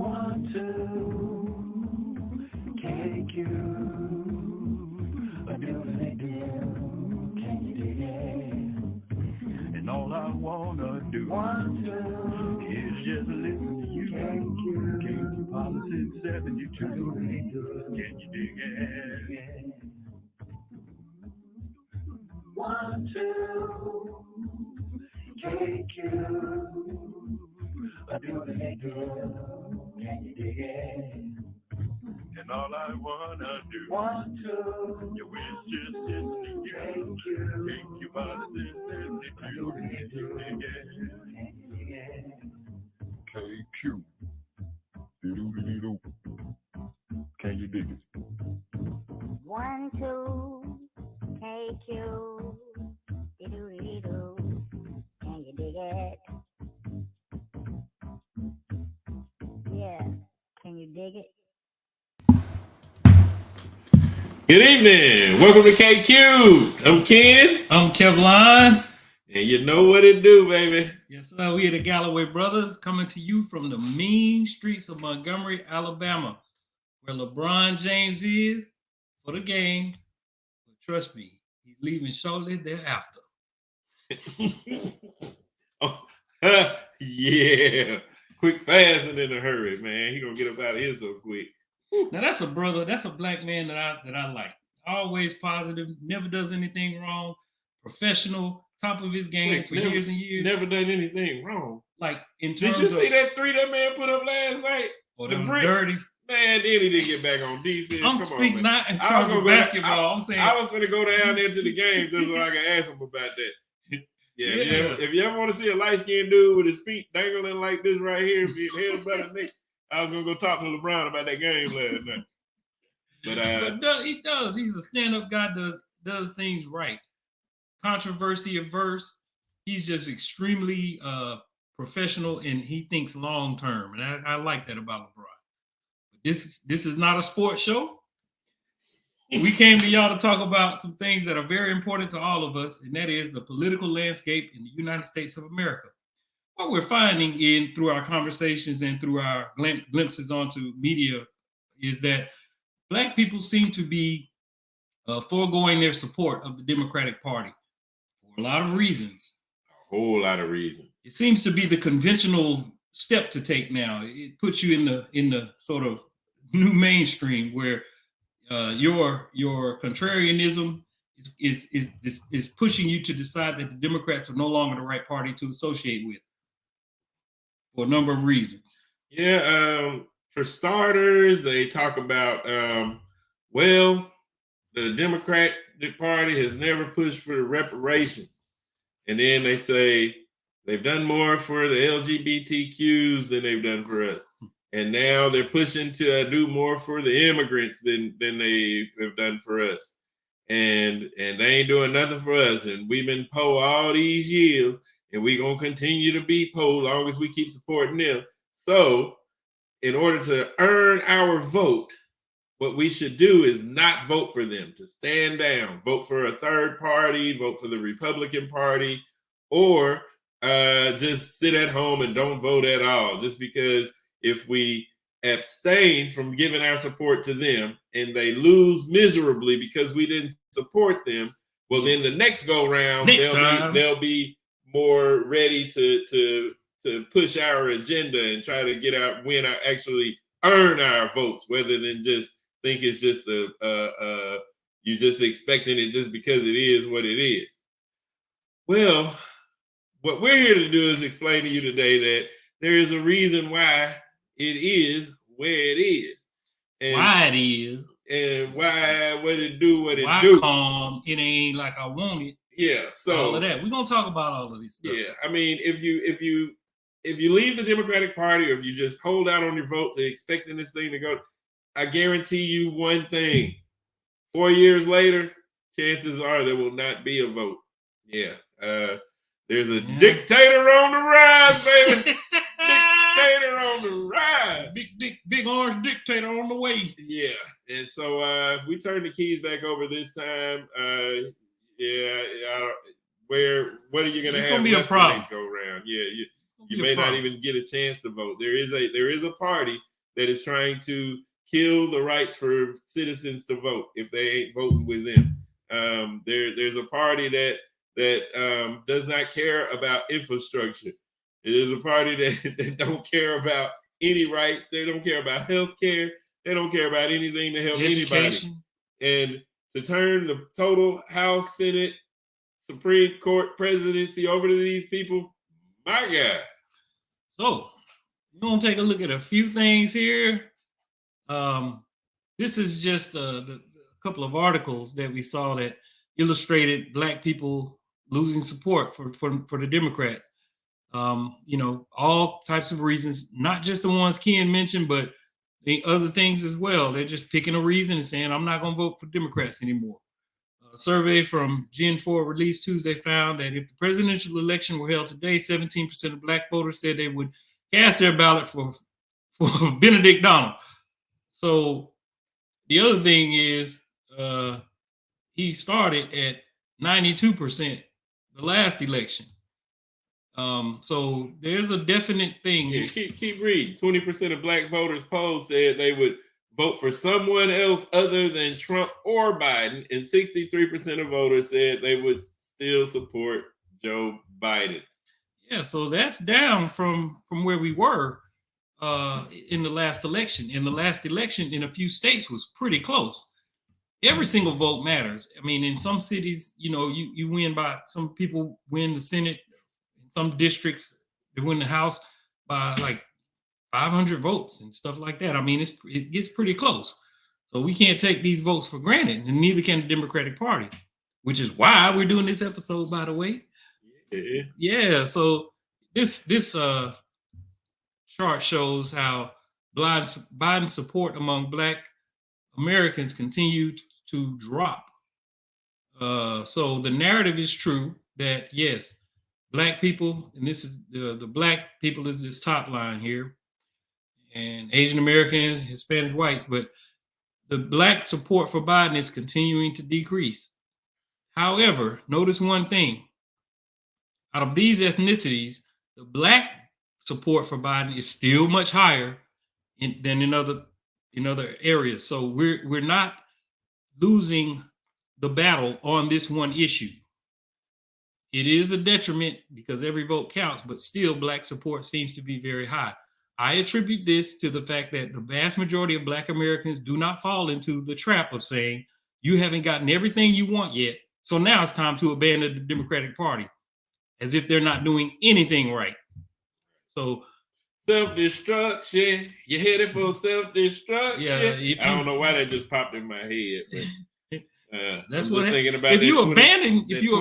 Want to take you a doodly-doo. Can you dig it? And all I wanna do is just listen to you. KQ Politics 72. Can you dig it? Want to take you a doodly-doo. Can you dig it? And all I wanna do is just listen to you. KQ Politics 72. Can you dig it? KQ. Doodly-doo. Can you dig it? 1, 2, KQ, doo-doo-doo. Can you dig it? Yeah, can you dig it? Good evening. Welcome to KQ. I'm Ken. I'm Kevlon. And you know what it do, baby. Yes, sir. We are the Galloway Brothers coming to you from the mean streets of Montgomery, Alabama, where LeBron James is for the game. But trust me, he's leaving shortly thereafter. Oh, yeah. Quick, fast, and in a hurry, man. He gonna get up out of here so quick. Now that's a brother, that's a black man that I like. Always positive, never does anything wrong, professional, top of his game for years and years. Never done anything wrong. Like in terms Did you see that three that man put up last night? Oh, that was dirty. Man, then he didn't get back on defense. I'm speaking not in terms of basketball. I'm saying I was gonna go down there to the game just so I could ask him about that. Yeah. If you ever want to see a light-skinned dude with his feet dangling like this right here, being held by the neck, I was gonna go talk to LeBron about that game last night. But he does. He's a stand-up guy. Does things right. Controversy averse. He's just extremely professional, and he thinks long term, and I like that about LeBron. This is not a sports show. We came to y'all to talk about some things that are very important to all of us, and that is the political landscape in the United States of America. What we're finding through our conversations and through our glimpses onto media is that Black people seem to be foregoing their support of the Democratic Party for a lot of reasons. A whole lot of reasons. It seems to be the conventional step to take now. It puts you in the sort of new mainstream where your contrarianism is pushing you to decide that the Democrats are no longer the right party to associate with for a number of reasons. Yeah, for starters, they talk about the Democratic Party has never pushed for reparations, and then they say they've done more for the LGBTQs than they've done for us. And now they're pushing to do more for the immigrants than they have done for us. And they ain't doing nothing for us. And we've been poor all these years, and we're going to continue to be poor as long as we keep supporting them. So in order to earn our vote, what we should do is not vote for them, to stand down, vote for a third party, vote for the Republican Party, or just sit at home and don't vote at all, just because if we abstain from giving our support to them and they lose miserably because we didn't support them, well, then the next go round, they'll be more ready to push our agenda and try to actually earn our votes, rather than just think it's just you're just expecting it just because it is what it is. Well, what we're here to do is explain to you today that there is a reason why it is where it is. And why it is. And why what it do, what it why do. Come, it ain't like I want it. Yeah. So all of that. We're gonna talk about all of this stuff. Yeah. I mean, if you leave the Democratic Party, or if you just hold out on your vote expecting this thing to go, I guarantee you one thing. 4 years later, chances are there will not be a vote. Yeah. There's a dictator on the rise, baby. Dictator on the rise. Big orange dictator on the way. Yeah. And so if we turn the keys back over this time, what are you gonna have? It's gonna be a problem. Go around. Yeah, you may not even get a chance to vote. There is a party that is trying to kill the rights for citizens to vote if they ain't voting with them. There's a party that does not care about infrastructure. There's a party that don't care about any rights. They don't care about health care. They don't care about anything to help anybody. And to turn the total House, Senate, Supreme Court presidency over to these people, my God. So we're gonna take a look at a few things here. This is just a couple of articles that we saw that illustrated Black people losing support for the Democrats. All types of reasons, not just the ones Ken mentioned, but the other things as well. They're just picking a reason and saying, I'm not going to vote for Democrats anymore. A survey from Gen 4 released Tuesday found that if the presidential election were held today, 17% of Black voters said they would cast their ballot for Benedict Donald. So the other thing is he started at 92% the last election. So there's a definite thing. Yeah, keep reading. 20% of Black voters polled said they would vote for someone else other than Trump or Biden, and 63% of voters said they would still support Joe Biden. Yeah, so that's down from where we were in the last election. In the last election, in a few states, was pretty close. Every single vote matters. I mean, in some cities, you win by, some people win the Senate. In some districts, they win the House by like 500 votes and stuff like that. I mean, it gets pretty close. So we can't take these votes for granted, and neither can the Democratic Party, which is why we're doing this episode, by the way. Yeah. So this chart shows how Biden support among Black Americans continue to drop. So the narrative is true that yes, Black people, and this is the Black people is this top line here, and Asian American, Hispanic, whites, but the Black support for Biden is continuing to decrease. However, notice one thing. Out of these ethnicities, the Black support for Biden is still much higher than in other areas. So we're not losing the battle on this one issue. It is a detriment because every vote counts, but still Black support seems to be very high. I attribute this to the fact that the vast majority of Black Americans do not fall into the trap of saying, you haven't gotten everything you want yet, so now it's time to abandon the Democratic Party, as if they're not doing anything right. So self-destruction, you're headed for self-destruction. Yeah, I don't know why that just popped in my head, but that's I'm what thinking about if you abandon if you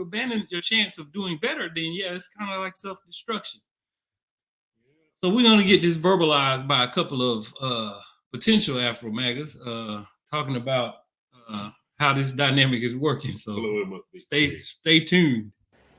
abandon your chance of doing better, then yeah, it's kind of like self-destruction. So we're gonna get this verbalized by a couple of potential Afro MAGAs talking about how this dynamic is working. So stay tuned.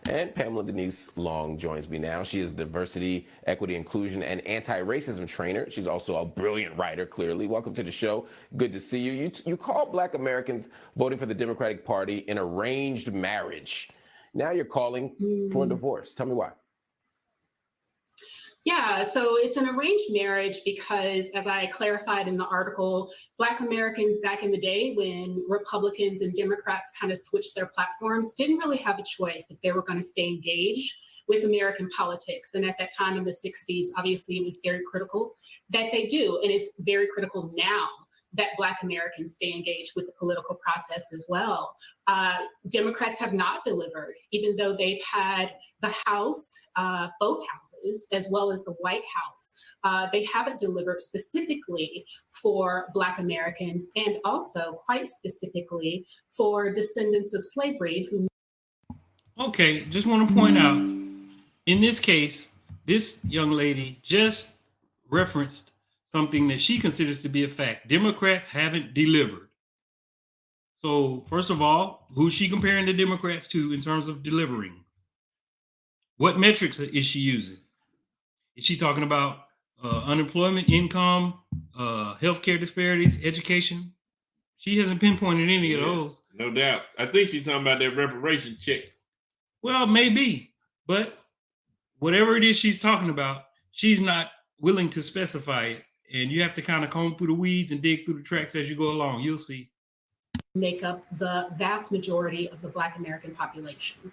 And Pamela Denise Long joins me now. She is diversity, equity, inclusion, and anti-racism trainer. She's also a brilliant writer, clearly. Welcome to the show. Good to see you. You call Black Americans voting for the Democratic Party an arranged marriage. Now you're calling for a divorce. Tell me why. Yeah, so it's an arranged marriage because, as I clarified in the article, Black Americans back in the day when Republicans and Democrats kind of switched their platforms didn't really have a choice if they were going to stay engaged with American politics. And at that time in the 60s, obviously it was very critical that they do. And it's very critical now that Black Americans stay engaged with the political process as well. Democrats have not delivered, even though they've had the House, both houses, as well as the White House. They haven't delivered specifically for Black Americans, and also quite specifically for descendants of slavery. Okay, just want to point out, in this case, this young lady just referenced something that she considers to be a fact. Democrats haven't delivered. So first of all, who's she comparing the Democrats to in terms of delivering? What metrics is she using? Is she talking about unemployment, income, healthcare disparities, education? She hasn't pinpointed any of those. No doubt. I think she's talking about that reparation check. Well, maybe, but whatever it is she's talking about, she's not willing to specify it. And you have to kind of comb through the weeds and dig through the tracks as you go along. You'll see. Make up the vast majority of the Black American population.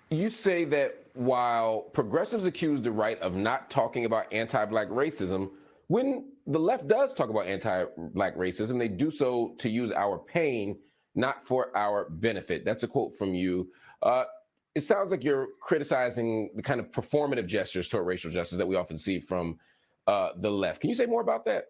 You say that while progressives accuse the right of not talking about anti-Black racism, when the left does talk about anti-Black racism, they do so to use our pain, not for our benefit. That's a quote from you. It sounds like you're criticizing the kind of performative gestures toward racial justice that we often see from the left. Can you say more about that?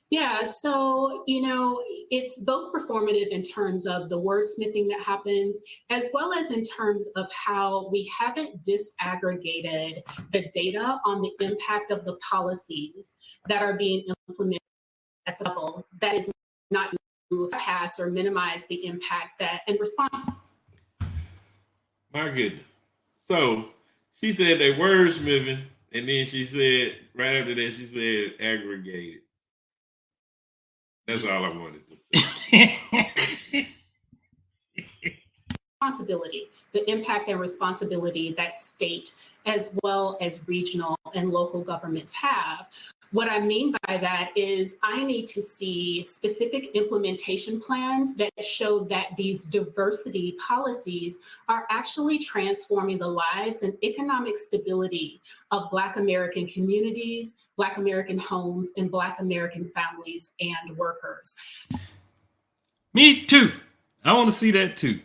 Yeah, so, it's both performative in terms of the wordsmithing that happens, as well as in terms of how we haven't disaggregated the data on the impact of the policies that are being implemented at the level that is not to pass or minimize the impact that and respond. My goodness. So she said they wordsmithing, and then she said, right after that, she said aggregated. That's all I wanted to say. Responsibility, the impact and responsibility that state as well as regional and local governments have. What I mean by that is I need to see specific implementation plans that show that these diversity policies are actually transforming the lives and economic stability of Black American communities, Black American homes, and Black American families and workers. Me too. I want to see that too.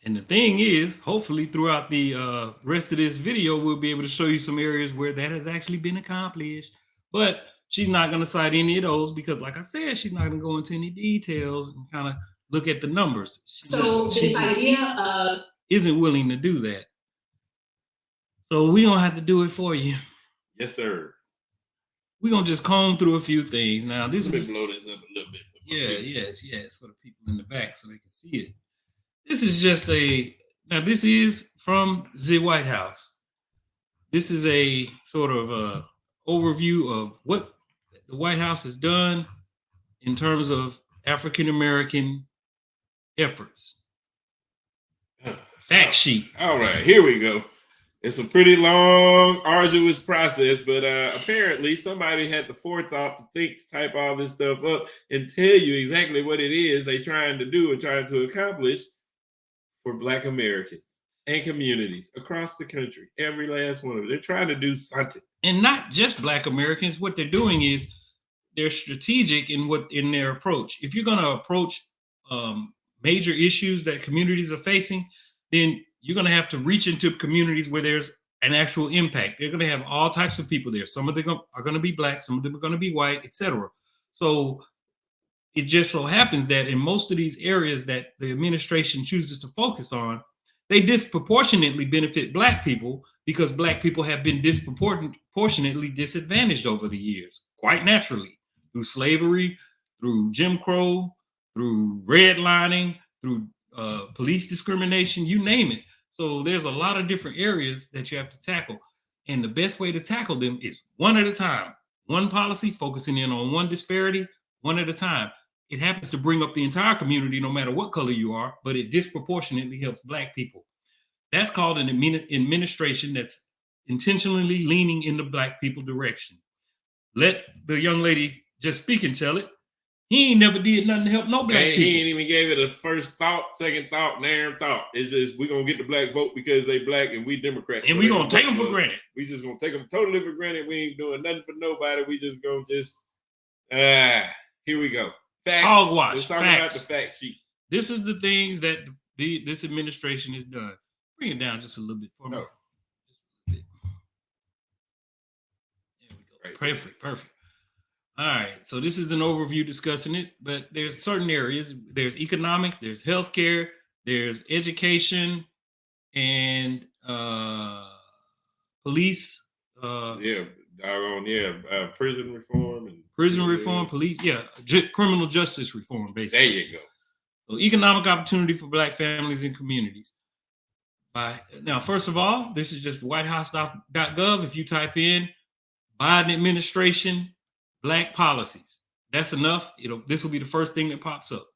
And the thing is, hopefully throughout the rest of this video, we'll be able to show you some areas where that has actually been accomplished. But she's not going to cite any of those because, like I said, she's not going to go into any details and kind of look at the numbers. She isn't willing to do that. So we're going to have to do it for you. Yes, sir. We're going to just comb through a few things. Now, this is... blow this up a little bit. Yes, for the people in the back so they can see it. This is just this is from the White House. This is a sort of overview of what the White House has done in terms of African-American efforts. Fact sheet. All right, here we go. It's a pretty long, arduous process, but apparently somebody had the forethought to type all this stuff up and tell you exactly what it is they're trying to do and trying to accomplish for Black Americans and communities across the country. Every last one of them. They're trying to do something. And not just Black Americans. What they're doing is they're strategic in their approach. If you're going to approach major issues that communities are facing, then you're going to have to reach into communities where there's an actual impact. They're going to have all types of people there. Some of them are going to be Black, some of them are going to be white, etc. So it just so happens that in most of these areas that the administration chooses to focus on, they disproportionately benefit Black people because Black people have been disproportionately disadvantaged over the years, quite naturally, through slavery, through Jim Crow, through redlining, through police discrimination, you name it. So there's a lot of different areas that you have to tackle. And the best way to tackle them is one at a time. One policy focusing in on one disparity, one at a time. It happens to bring up the entire community, no matter what color you are, but it disproportionately helps Black people. That's called an administration that's intentionally leaning in the Black people direction. Let the young lady just speak and tell it. He ain't never did nothing to help no Black people. He ain't even gave it a first thought, second thought, nary thought. It's just we're gonna get the Black vote because they Black and we Democrats. And we're gonna take them for granted. We just gonna take them totally for granted. We ain't doing nothing for nobody. We just gonna here we go. Facts. Hogwash. Let's talk about the fact sheet. This is the things that this administration has done. Bring it down just a little bit for me. No. Just a little bit. There we go. Right. Perfect. All right. So this is an overview discussing it, but there's certain areas. There's economics, there's healthcare, there's education, and police. Prison reform and police, criminal justice reform, basically. There you go. So economic opportunity for Black families and communities. Now, first of all, this is just whitehouse.gov. If you type in Biden administration, Black policies, that's enough. This will be the first thing that pops up.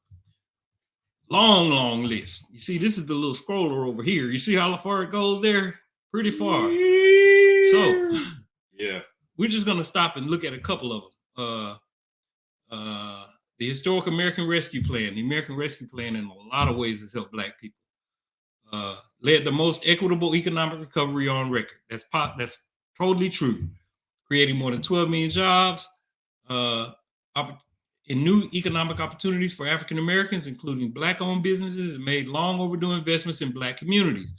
Long list. You see, this is the little scroller over here. You see how far it goes there? Pretty far. So yeah, we're just going to stop and look at a couple of them. The Historic American Rescue Plan. The American Rescue Plan, in a lot of ways, has helped Black people. Led the most equitable economic recovery on record. That's totally true. Creating more than 12 million jobs, in new economic opportunities for African Americans, including Black-owned businesses, and made long overdue investments in Black communities.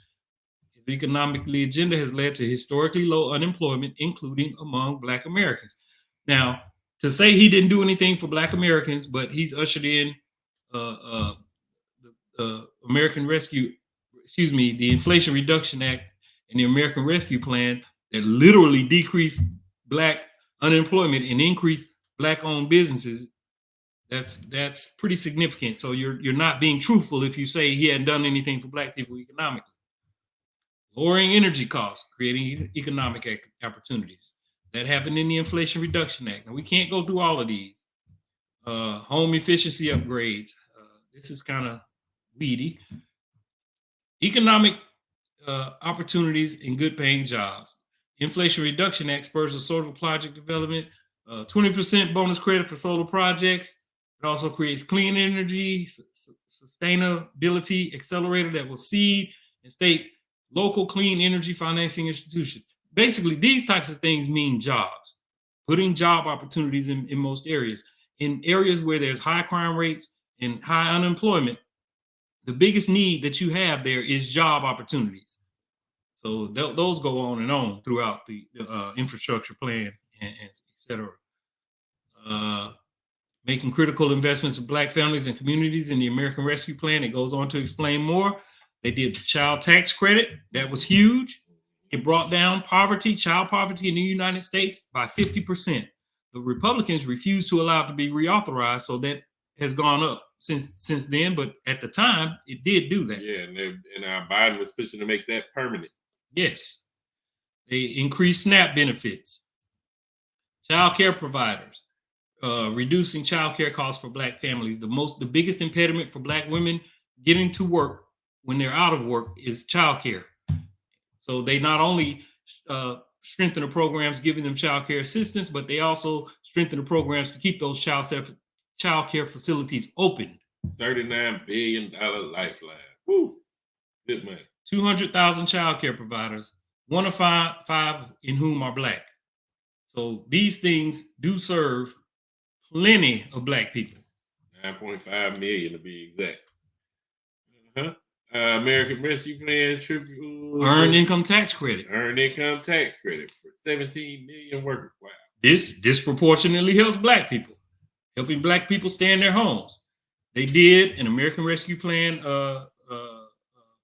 His economic agenda has led to historically low unemployment, including among Black Americans. Now, to say he didn't do anything for Black Americans, but he's ushered in the the Inflation Reduction Act and the American Rescue Plan that literally decreased Black unemployment and increased Black-owned businesses. That's pretty significant. So you're not being truthful if you say he hadn't done anything for Black people economically. Lowering energy costs, creating economic opportunities. That happened in the Inflation Reduction Act. Now, we can't go through all of these. Home efficiency upgrades. This is kind of weedy. Economic opportunities and good paying jobs. Inflation Reduction Act spurs the solar project development. 20% bonus credit for solar projects. It also creates clean energy, sustainability accelerator that will seed and state local clean energy financing institutions. Basically, these types of things mean jobs, putting job opportunities in most areas. In areas where there's high crime rates and high unemployment, the biggest need that you have there is job opportunities. So those go on and on throughout the infrastructure plan and et cetera. Making critical investments in Black families and communities in the American Rescue Plan. It goes on to explain more. They did the child tax credit. That was huge. It brought down child poverty in the United States by 50%. The Republicans refused to allow it to be reauthorized, so that has gone up since then. But at the time, it did do that. Yeah, and Biden was pushing to make that permanent. Yes. They increased SNAP benefits. Child care providers. Reducing child care costs for Black families. The biggest impediment for Black women getting to work when they're out of work is child care. So they not only strengthen the programs giving them child care assistance, but they also strengthen the programs to keep those child care facilities open. $39 billion lifeline. Woo. Good money. 200,000 child care providers, 1 of 5 in whom are Black. So these things do serve plenty of Black people. 9.5 million to be exact. American Rescue Plan, Earned income tax credit. Earned income tax credit for 17 million workers. Wow. This disproportionately helps Black people, helping Black people stay in their homes. They did an American Rescue Plan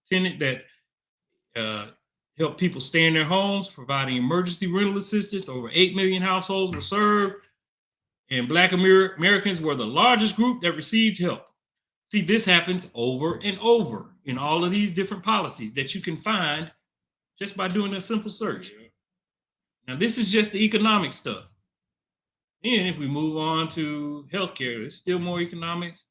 tenet that helped people stay in their homes, providing emergency rental assistance. Over 8 million households were served, and Black Americans were the largest group that received help. See, this happens over and over in all of these different policies that you can find just by doing a simple search. Now, this is just the economic stuff. Then if we move on to healthcare, there's still more economics.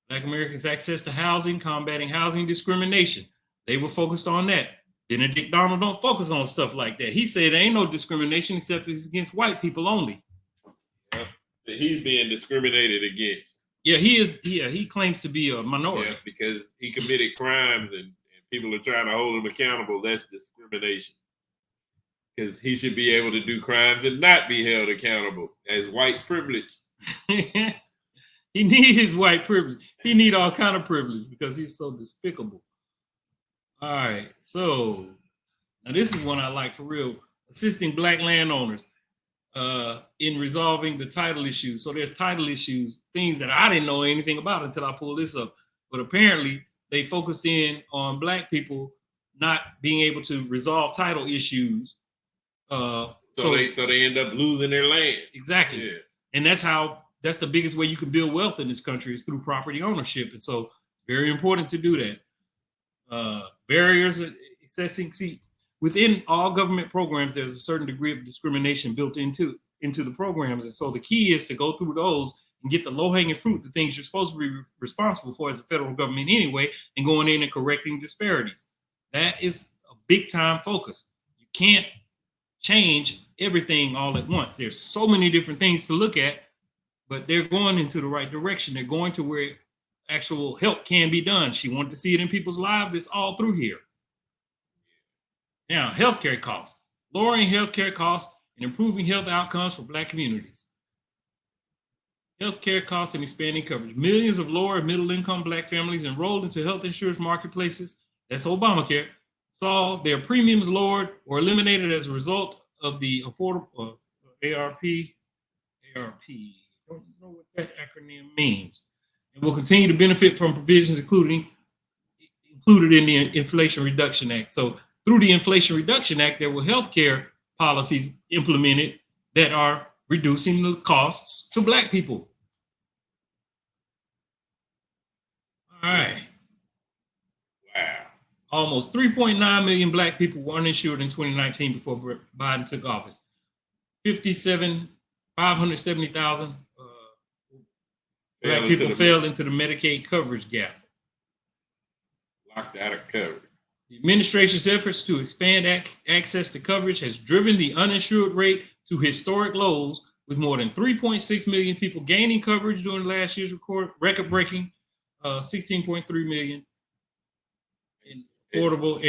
Black Americans' access to housing, combating housing discrimination. They were focused on that. Benedict Donald don't focus on stuff like that. He said there ain't no discrimination except it's against white people only. Yeah. He's being discriminated against. Yeah, he is. Yeah, he claims to be a minority. Yeah, because he committed crimes and people are trying to hold him accountable. That's discrimination. Because he should be able to do crimes and not be held accountable as white privilege. He need his white privilege. He need all kind of privilege because he's so despicable. All right, so now this is one I like for real. Assisting Black landowners in resolving the title issues. So there's title issues, things that I didn't know anything about until I pulled this up. But apparently they focused in on Black people not being able to resolve title issues. So they end up losing their land. Exactly. Yeah. And that's the biggest way you can build wealth in this country is through property ownership. And so very important to do that. Barriers accessing, see, within all government programs, there's a certain degree of discrimination built into the programs. And so the key is to go through those and get the low-hanging fruit, the things you're supposed to be responsible for as a federal government anyway, and going in and correcting disparities. That is a big-time focus. You can't change everything all at once. There's so many different things to look at, but they're going into the right direction. They're going to where actual help can be done. She wanted to see it in people's lives. It's all through here. Now, healthcare costs. Lowering healthcare costs and improving health outcomes for Black communities. Healthcare costs and expanding coverage. Millions of lower and middle income Black families enrolled into health insurance marketplaces, that's Obamacare, saw their premiums lowered or eliminated as a result of the affordable ARP. Don't know what that acronym means. And will continue to benefit from provisions included in the Inflation Reduction Act. So through the Inflation Reduction Act, there were healthcare policies implemented that are reducing the costs to Black people. All right. Wow. Almost 3.9 million Black people were uninsured in 2019 before Biden took office. 570,000 Black people fell into the Medicaid coverage gap. Locked out of coverage. The administration's efforts to expand access to coverage has driven the uninsured rate to historic lows, with more than 3.6 million people gaining coverage during last year's record-breaking 16.3 million in Affordable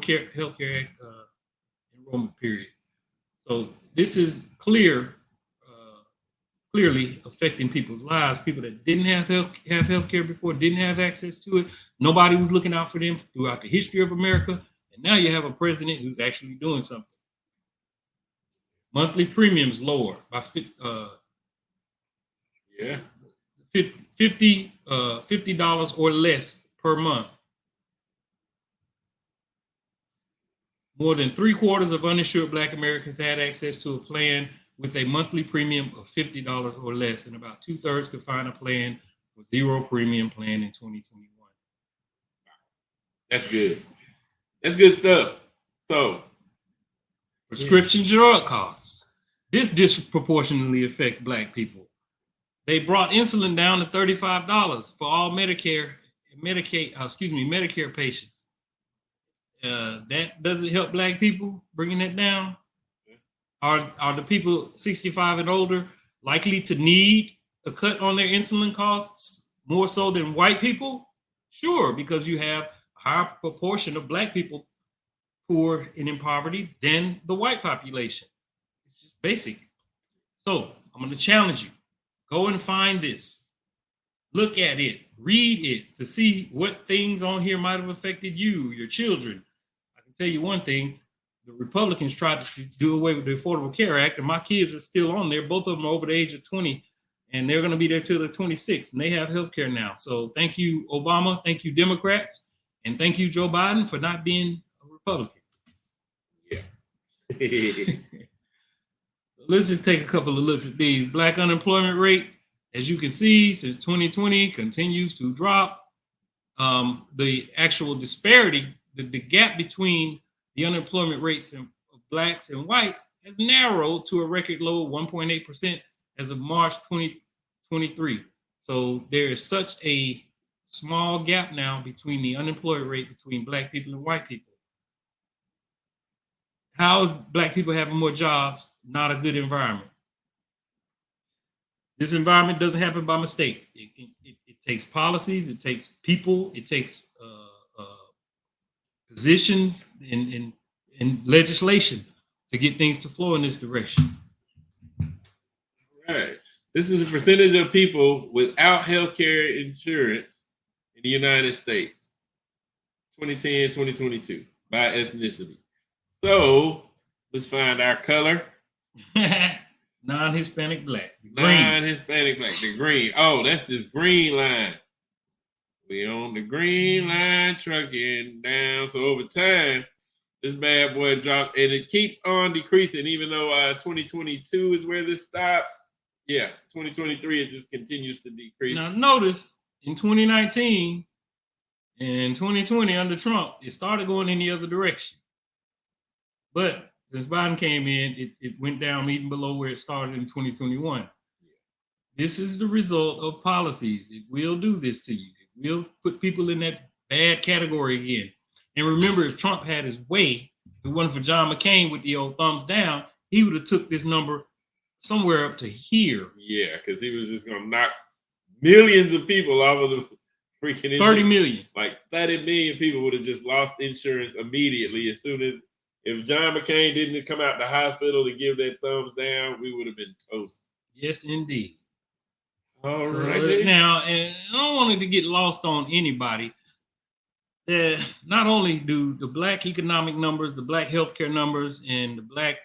Care Healthcare Act enrollment period. So this is clearly affecting people's lives. People that didn't have health care before, didn't have access to it. Nobody was looking out for them throughout the history of America. And now you have a president who's actually doing something. Monthly premiums lower by $50 or less per month. More than 3/4 of uninsured Black Americans had access to a plan with a monthly premium of $50 or less, and about 2/3 could find a plan with zero premium plan in 2021. That's good. That's good stuff. So, prescription drug costs. This disproportionately affects Black people. They brought insulin down to $35 for all Medicare patients. That doesn't help Black people, bringing it down. Are the people 65 and older likely to need a cut on their insulin costs more so than white people? Sure, because you have a higher proportion of Black people poor and in poverty than the white population. It's just basic. So I'm going to challenge you. Go and find this. Look at it. Read it to see what things on here might have affected you, your children. I can tell you one thing. The Republicans tried to do away with the Affordable Care Act, and my kids are still on there. Both of them are over the age of 20, and they're going to be there till they're 26, and they have health care now. So thank you, Obama. Thank you, Democrats. And thank you, Joe Biden, for not being a Republican. Yeah. Let's just take a couple of looks at these. Black unemployment rate, as you can see, since 2020 continues to drop. The actual disparity, the gap between the unemployment rates of Blacks and whites has narrowed to a record low of 1.8% as of March 2023. So there is such a small gap now between the unemployment rate between Black people and white people. How is Black people having more jobs? Not a good environment. This environment doesn't happen by mistake. It takes policies, it takes people, it takes positions and legislation to get things to flow in this direction. All right. This is a percentage of people without health care insurance in the United States, 2010, 2022, by ethnicity. So let's find our color. Non-Hispanic Black. Non-Hispanic Black, the green. Oh, that's this green line. We on the green line trucking down. So over time, this bad boy dropped, and it keeps on decreasing, even though 2022 is where this stops. Yeah, 2023, it just continues to decrease. Now notice in 2019 and 2020 under Trump, it started going in the other direction. But since Biden came in, it went down even below where it started in 2021. Yeah. This is the result of policies. It will do this to you. It will put people in that bad category again. And remember, if Trump had his way, If it wasn't for John McCain with the old thumbs down, he would have took this number somewhere up to here. Yeah, because he was just gonna knock millions of people off of the freaking 30 million. Like 30 million people would have just lost insurance immediately as soon as, if John McCain didn't come out the hospital to give that thumbs down, we would have been toast. Yes, indeed. All right. Now, and I don't want it to get lost on anybody. Not only do the Black economic numbers, the Black healthcare numbers, and the Black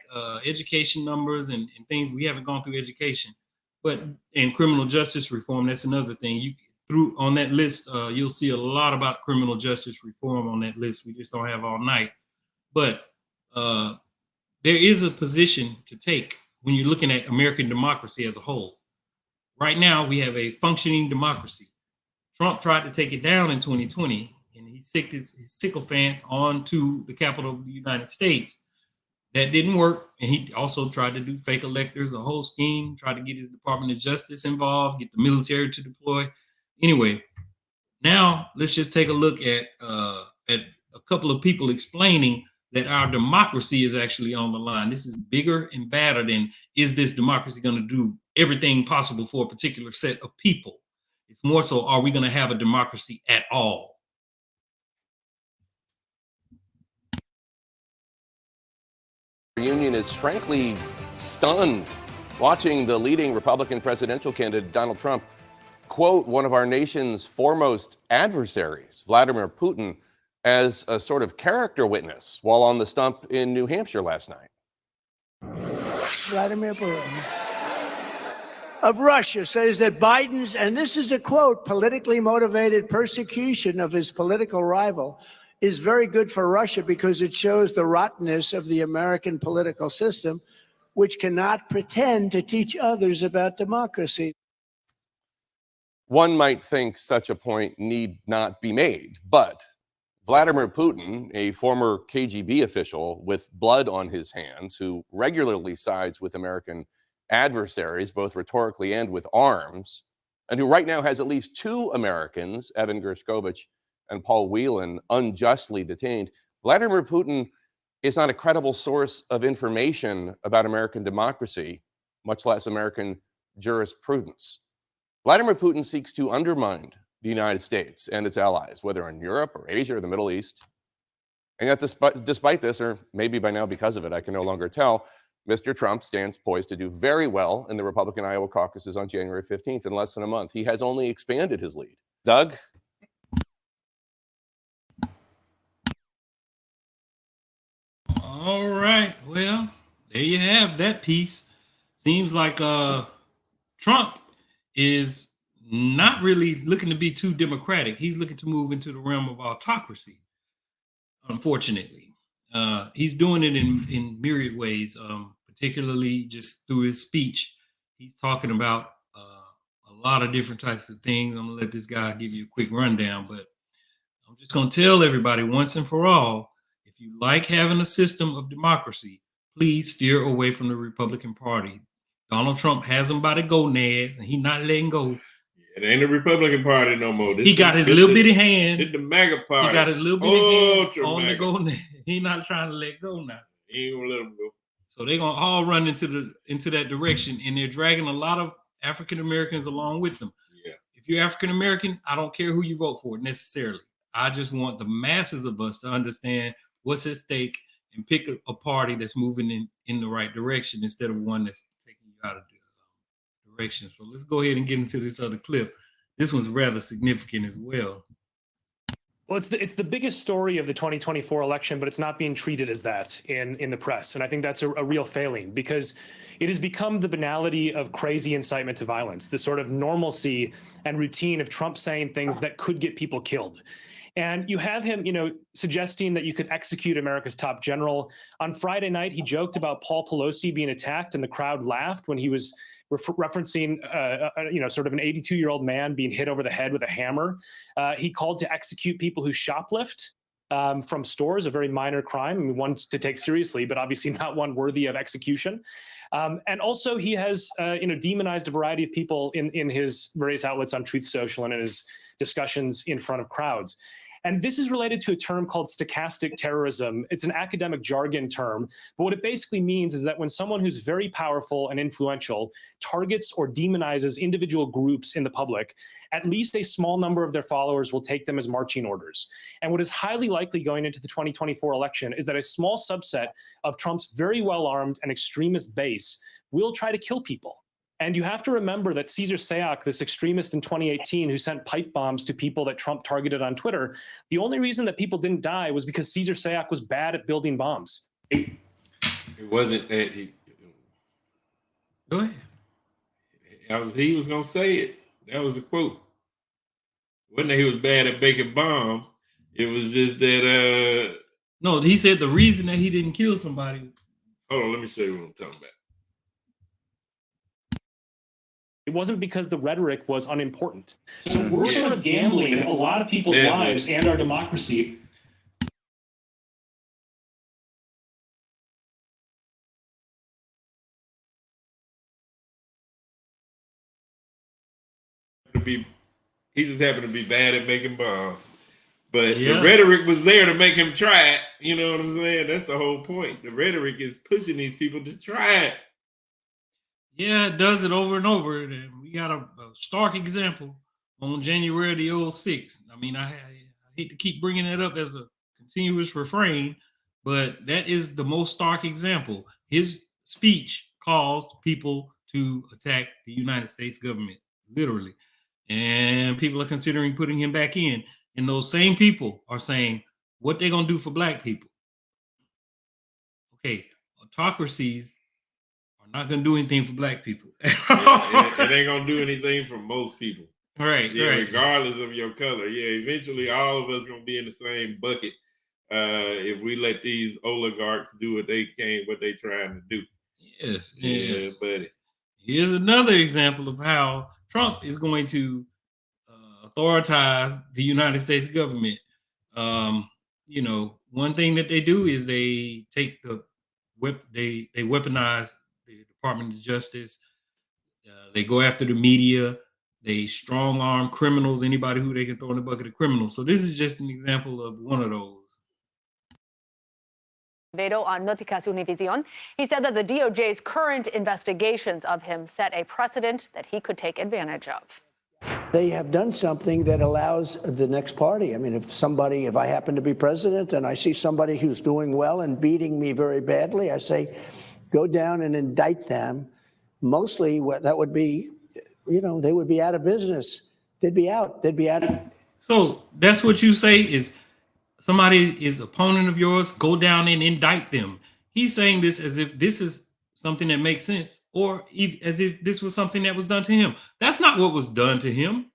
education numbers and things, we haven't gone through education, but in criminal justice reform, that's another thing. On that list, you'll see a lot about criminal justice reform on that list. We just don't have all night. But there is a position to take when you're looking at American democracy as a whole. Right now, we have a functioning democracy. Trump tried to take it down in 2020, and he sicked his sycophants onto the Capitol of the United States. That didn't work. And he also tried to do fake electors, a whole scheme, tried to get his Department of Justice involved, get the military to deploy. Anyway, now let's just take a look at a couple of people explaining that our democracy is actually on the line. This is bigger and badder than, is this democracy going to do everything possible for a particular set of people? It's more so, are we going to have a democracy at all? Union is frankly stunned watching the leading Republican presidential candidate, Donald Trump, quote one of our nation's foremost adversaries, Vladimir Putin, as a sort of character witness while on the stump in New Hampshire last night. Vladimir Putin of Russia says that Biden's, and this is a quote, politically motivated persecution of his political rival is very good for Russia because it shows the rottenness of the American political system, which cannot pretend to teach others about democracy. One might think such a point need not be made, but Vladimir Putin, a former KGB official with blood on his hands, who regularly sides with American adversaries, both rhetorically and with arms, and who right now has at least two Americans, Evan Gershkovich and Paul Whelan, unjustly detained. Vladimir Putin is not a credible source of information about American democracy, much less American jurisprudence. Vladimir Putin seeks to undermine the United States and its allies, whether in Europe or Asia or the Middle East. And yet, despite this, or maybe by now because of it, I can no longer tell, Mr. Trump stands poised to do very well in the Republican Iowa caucuses on January 15th in less than a month. He has only expanded his lead. Doug? All right. Well, there you have that piece. Seems like Trump is not really looking to be too democratic. He's looking to move into the realm of autocracy, unfortunately. He's doing it in myriad ways, particularly just through his speech. He's talking about a lot of different types of things. I'm going to let this guy give you a quick rundown, but I'm just going to tell everybody once and for all, if you like having a system of democracy, please steer away from the Republican Party. Donald Trump has them by the gonads, and he's not letting go. It ain't the Republican Party no more. He got his little bitty hand. It's the MAGA Party. He got his little bitty hand on MAGA. the gonad. He's not trying to let go now. He ain't gonna let him go. So they're gonna all run into that direction, and they're dragging a lot of African Americans along with them. Yeah. If you're African American, I don't care who you vote for necessarily. I just want the masses of us to understand what's at stake and pick a party that's moving in the right direction instead of one that's taking you out of the direction. So let's go ahead and get into this other clip. This one's rather significant as well. Well, it's the biggest story of the 2024 election, but it's not being treated as that in the press. And I think that's a real failing because it has become the banality of crazy incitement to violence, the sort of normalcy and routine of Trump saying things that could get people killed. And you have him, suggesting that you could execute America's top general. On Friday night, he joked about Paul Pelosi being attacked, and the crowd laughed when he was referencing, sort of an 82-year-old man being hit over the head with a hammer. He called to execute people who shoplift from stores, a very minor crime, I mean, one to take seriously, but obviously not one worthy of execution. And also, he has, demonized a variety of people in his various outlets on Truth Social and in his discussions in front of crowds. And this is related to a term called stochastic terrorism. It's an academic jargon term, but what it basically means is that when someone who's very powerful and influential targets or demonizes individual groups in the public, at least a small number of their followers will take them as marching orders. And what is highly likely going into the 2024 election is that a small subset of Trump's very well-armed and extremist base will try to kill people. And you have to remember that Cesar Sayoc, this extremist in 2018 who sent pipe bombs to people that Trump targeted on Twitter, the only reason that people didn't die was because Cesar Sayoc was bad at building bombs. It wasn't that he. Go ahead. He was gonna say it. That was the quote. Wasn't that he was bad at making bombs? It was just that. No, he said the reason that he didn't kill somebody. Hold on, let me show you what I'm talking about. It wasn't because the rhetoric was unimportant. So we're sort of gambling a lot of people's lives and our democracy. He just happened to be bad at making bombs. But the rhetoric was there to make him try it. You know what I'm saying? That's the whole point. The rhetoric is pushing these people to try it. Yeah, it does it over and over. And we got a stark example on January the 06th. I mean, I hate to keep bringing it up as a continuous refrain, but that is the most stark example. His speech caused people to attack the United States government, literally. And people are considering putting him back in. And those same people are saying, what they're going to do for black people? Okay, autocracies not gonna do anything for black people. It ain't gonna do anything for most people. Right. Regardless of your color. Yeah, eventually all of us gonna be in the same bucket if we let these oligarchs do what they trying to do. Yes. Buddy. Here's another example of how Trump is going to authoritize the United States government. You know, one thing that they do is they take they weaponize the Department of Justice. They go after the media. They strong arm criminals, anybody who they can throw in the bucket of criminals. So this is just an example of one of those. On Noticias Univision, he said that the DOJ's current investigations of him set a precedent that he could take advantage of. They have done something that allows the next party. I mean, if I happen to be president and I see somebody who's doing well and beating me very badly, I say, go down and indict them. Mostly that would be, you know, they would be out of business. They'd be out. So that's what you say is somebody is opponent of yours, go down and indict them. He's saying this as if this is something that makes sense, or as if this was something that was done to him. That's not what was done to him.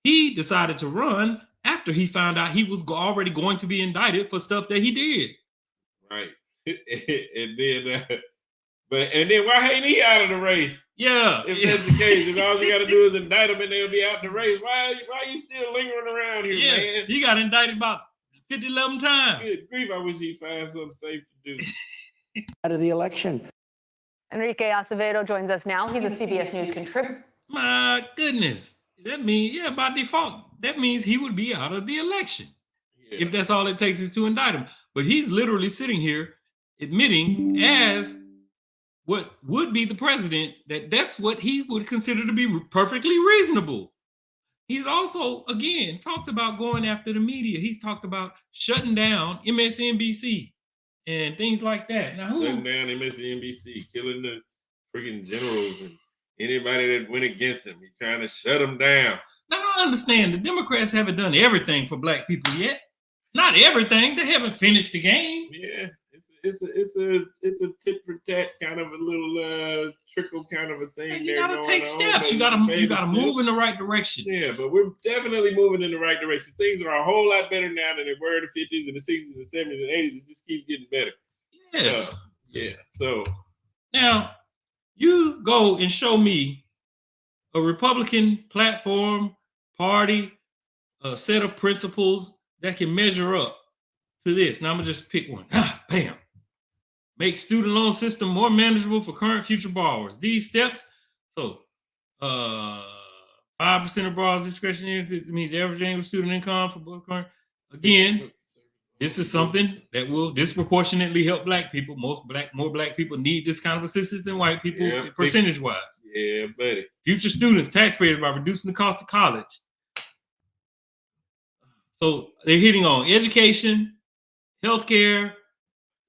He decided to run after he found out he was already going to be indicted for stuff that he did. Right. And then why ain't he out of the race? Yeah. If that's the case, if all you got to do is indict him and they'll be out the race, why are you still lingering around here, man? He got indicted about 11 times. Good grief, I wish he'd find something safe to do. Out of the election. Enrique Acevedo joins us now. He's a CBS News contributor. My goodness. That means, by default, that means he would be out of the election. Yeah. If that's all it takes is to indict him. But he's literally sitting here admitting as what would be the president that that's what he would consider to be perfectly reasonable. He's also, again, talked about going after the media. He's talked about shutting down MSNBC and things like that. Now, shutting down MSNBC, killing the freaking generals and anybody that went against him. He's trying to shut them down. Now, I understand the Democrats haven't done everything for black people yet. Not everything. They haven't finished the game. Yeah, it's a tit for tat kind of a little trickle kind of a thing. You gotta take steps. You gotta move in the right direction. Yeah, but we're definitely moving in the right direction. Things are a whole lot better now than they were in the 50s and the 60s and the 70s and 80s. It just keeps getting better. Yes. Yeah. So now you go and show me a Republican platform, party, a set of principles that can measure up to this. Now I'm gonna just pick one. Bam. Make student loan system more manageable for current future borrowers. These steps, so 5% of borrowers discretionary, this means average annual student income for both current. Again, this is something that will disproportionately help black people. More black people need this kind of assistance than white people, percentage-wise. Yeah, buddy. Future students, taxpayers, by reducing the cost of college. So they're hitting on education, healthcare,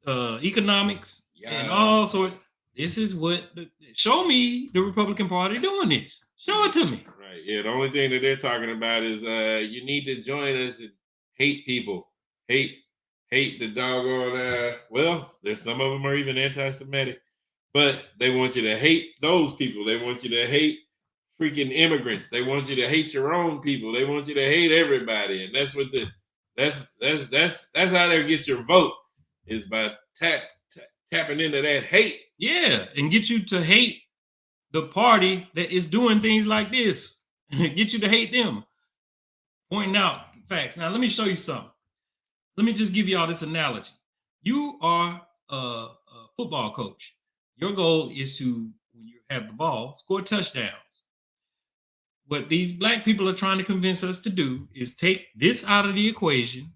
economics, and all sorts. This is what show me the Republican Party doing this. Show it to me. Right. Yeah. The only thing that they're talking about is you need to join us and hate people. Hate the doggone. Well, there's some of them are even anti-Semitic, but they want you to hate those people. They want you to hate freaking immigrants. They want you to hate your own people. They want you to hate everybody, and that's what that's how they get your vote, is by tapping into that hate. Yeah, and get you to hate the party that is doing things like this. Get you to hate them. Pointing out facts. Now, let me show you something. Let me just give you all this analogy. You are a football coach. Your goal is to, when you have the ball, score touchdowns. What these black people are trying to convince us to do is take this out of the equation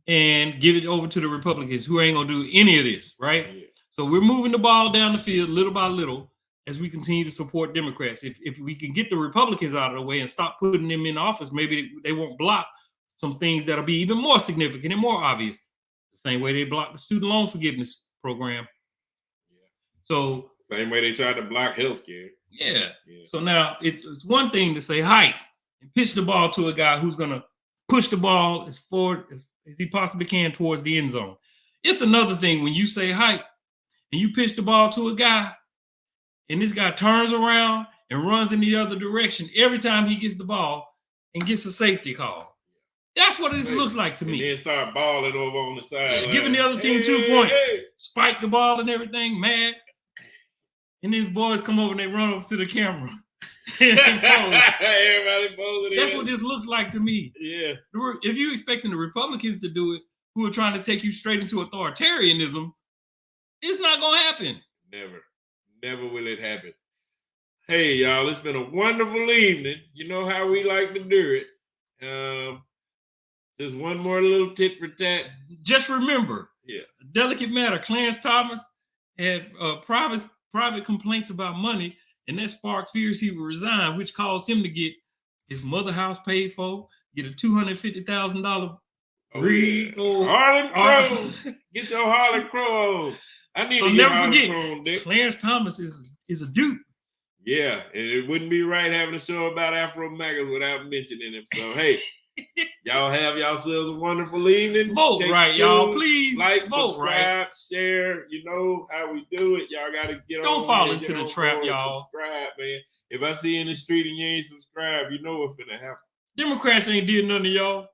and give it over to the Republicans, who ain't gonna do any of this, right? Yeah. So we're moving the ball down the field little by little as we continue to support Democrats. If we can get the Republicans out of the way and stop putting them in office, maybe they won't block some things that'll be even more significant and more obvious. The same way they blocked the student loan forgiveness program. Yeah. So same way they tried to block healthcare. Yeah. So now it's one thing to say hike and pitch the ball to a guy who's gonna push the ball as forward as he possibly can towards the end zone. It's another thing when you say hike and you pitch the ball to a guy and this guy turns around and runs in the other direction every time he gets the ball and gets a safety call. That's what this looks like to me. And then start balling over on the side. Yeah, giving the other team 2 points. Spike the ball and everything, mad. And these boys come over and they run over to the camera. Everybody posing. That's what this looks like to me. Yeah. If you're expecting the Republicans to do it, who are trying to take you straight into authoritarianism, it's not going to happen. Never will it happen. Hey, y'all, it's been a wonderful evening. You know how we like to do it. Just one more little tit for tat. Just remember, delicate matter. Clarence Thomas had private complaints about money, and that sparked fears he would resign, which caused him to get his mother house paid for, get a $250,000 Harlan Crow. Get your Harlan Crow on. I need to never Harlan forget, Crow on deck. Clarence Thomas is a dude. Yeah, and it wouldn't be right having a show about Afro MAGAs without mentioning him. So hey, y'all have yourselves a wonderful evening. Vote right, y'all. Please like, vote subscribe, share. You know how we do it. Y'all got to get on. Don't fall into the trap, y'all. Subscribe, man. If I see you in the street and you ain't subscribed, you know what's gonna happen. Democrats ain't did nothing to y'all.